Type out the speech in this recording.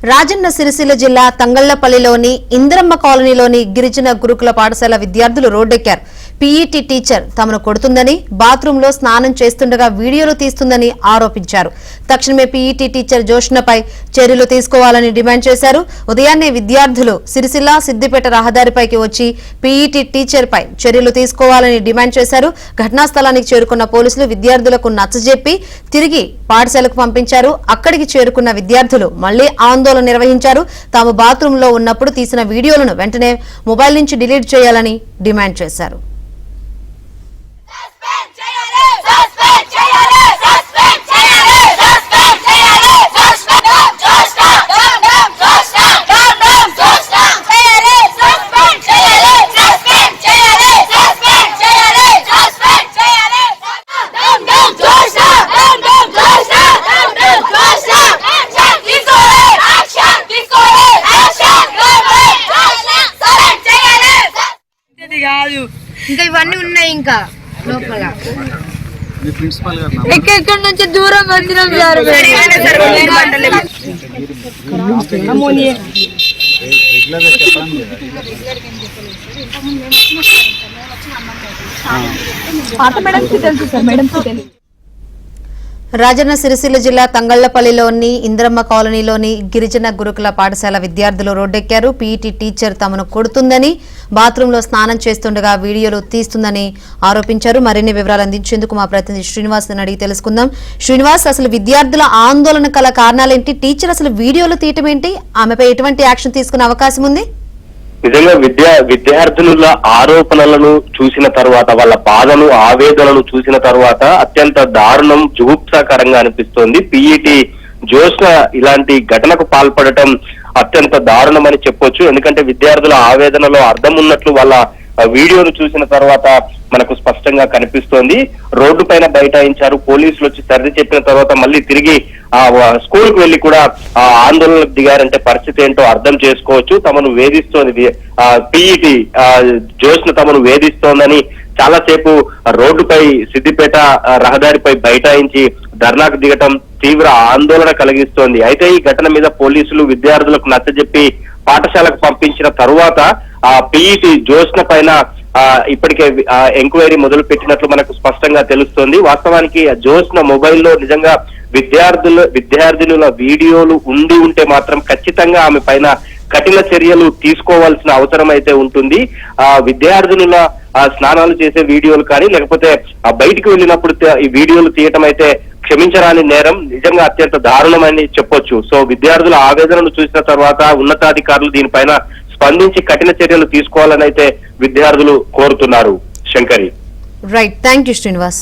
రాజన్న సిరిసిల్ల జిల్లా తంగళ్లపల్లిలోని ఇంద్రమ్మ కాలనీలోని గిరిజన గురుకుల పాఠశాల విద్యార్థులు రోడ్డెక్కారు. పీఈటీ టీచర్ తమను కొడుతుందని, బాత్రూంలో స్నానం చేస్తుండగా వీడియోలు తీస్తుందని ఆరోపించారు. తక్షణమే పీఈటీ టీచర్ జోష్నపై చర్యలు తీసుకోవాలని డిమాండ్ చేశారు. ఉదయాన్నే విద్యార్థులు సిరిసిల్ల సిద్దిపేట రహదారిపైకి వచ్చి పీఈటీ టీచర్ పై చర్యలు తీసుకోవాలని డిమాండ్ చేశారు. ఘటనా స్థలానికి చేరుకున్న పోలీసులు విద్యార్థులకు నచ్చజెప్పి తిరిగి పాఠశాలకు పంపించారు. అక్కడికి చేరుకున్న విద్యార్థులు మళ్లీ ఆందోళన నిర్వహించారు. తాము బాత్రూంలో ఉన్నప్పుడు తీసిన వీడియోలను వెంటనే మొబైల్ నుంచి డిలీట్ చేయాలని డిమాండ్ చేశారు. ఇంకా ఇవన్నీ ఉన్నాయి. ఇంకా లోపల ఎక్కడి నుంచి దూరం వచ్చినాం సార్. తెలుసు సార్, మేడం తెలుసు. రాజన్న సిరిసిల్ల జిల్లా తంగళ్లపల్లిలోని ఇంద్రమ్మ కాలనీలోని గిరిజన గురుకుల పాఠశాల విద్యార్థులు రోడ్డెక్కారు. పీఈటీ టీచర్ తమను కొడుతుందని, బాత్రూంలో స్నానం చేస్తుండగా వీడియోలు తీస్తుందని ఆరోపించారు. మరిన్ని వివరాలు అందించేందుకు మా ప్రతినిధి శ్రీనివాస్ అడిగి తెలుసుకుందాం. శ్రీనివాస్, అసలు విద్యార్థుల ఆందోళన కల కారణాలేంటి? టీచర్ అసలు వీడియోలు తీయటం ఏంటి? ఆమెపై ఎటువంటి యాక్షన్ తీసుకునే అవకాశం ఉంది? నిజంగా విద్యార్థుల ఆరోపణలను చూసిన తర్వాత, వాళ్ళ బాధను ఆవేదనను చూసిన తర్వాత అత్యంత దారుణం, జుగుప్సాకరంగా అనిపిస్తోంది. పీఈటీ జోష్న ఇలాంటి ఘటనకు పాల్పడటం అత్యంత దారుణమని చెప్పొచ్చు. ఎందుకంటే విద్యార్థుల ఆవేదనలో అర్థం ఉన్నట్లు వాళ్ళ వీడియోను చూసిన తర్వాత మనకు స్పష్టంగా కనిపిస్తోంది. రోడ్డు పైన బైఠాయించారు. పోలీసులు వచ్చి సర్ది చెప్పిన తర్వాత మళ్ళీ తిరిగి స్కూల్ కు వెళ్లి కూడా ఆందోళనకు దిగారంటే పరిస్థితి ఏంటో అర్థం చేసుకోవచ్చు. తమను వేధిస్తోంది, పీఈటీ జోష్ను తమను వేధిస్తోందని చాలాసేపు రోడ్డుపై సిద్దిపేట రహదారిపై బైఠాయించి ధర్నాకు దిగటం తీవ్ర ఆందోళన కలిగిస్తోంది. అయితే ఈ ఘటన మీద పోలీసులు విద్యార్థులకు నచ్చజెప్పి పాఠశాలకు పంపించిన తరువాత పీఈటీ జోష్న పైన ఇప్పటికే ఎంక్వైరీ మొదలు పెట్టినట్లు మనకు స్పష్టంగా తెలుస్తోంది. వాస్తవానికి జోష్న మొబైల్లో నిజంగా విద్యార్థినుల వీడియోలు ఉంటే మాత్రం ఖచ్చితంగా ఆమె పైన కఠిన చర్యలు తీసుకోవాల్సిన అవసరం అయితే ఉంటుంది. విద్యార్థినుల స్నానాలు చేసే వీడియోలు కానీ, లేకపోతే బయటికి వెళ్ళినప్పుడు ఈ వీడియోలు తీయటం అయితే క్షమించరాని నేరం. నిజంగా అత్యంత దారుణమని చెప్పొచ్చు. సో విద్యార్థుల ఆవేదనను చూసిన తర్వాత ఉన్నతాధికారులు దీనిపైన స్పందించి కఠిన చర్యలు తీసుకోవాలని అయితే విద్యార్థులు కోరుతున్నారు. Shankari. Right, thank you Srinivas.